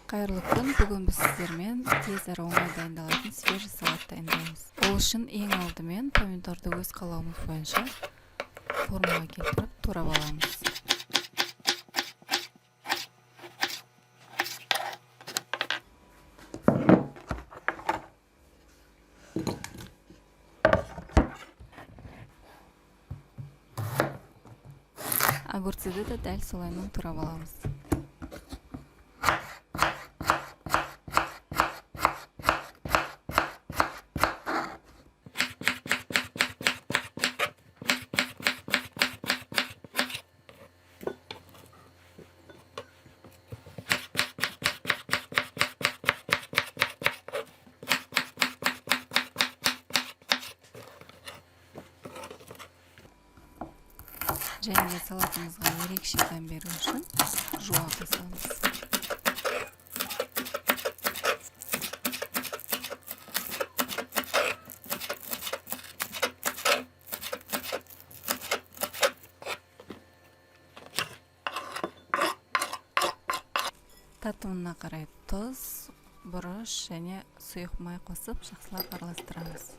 Қайырлы күн, бүгін біз сіздермен тез әрі оңай дайындалатын свежий салат дайындаймыз. Ол үшін ең алдымен помидорды өз қалауымыз бойынша формаға келтіріп турап аламыз. Огурцыды да дәл солаймен турап аламыз. Және де салатымызға ерекше дәм беру үшін жуа қосамыз. Татымына қарай тұз, бұрыш және сұйық май қосып жақсылап араластырамыз.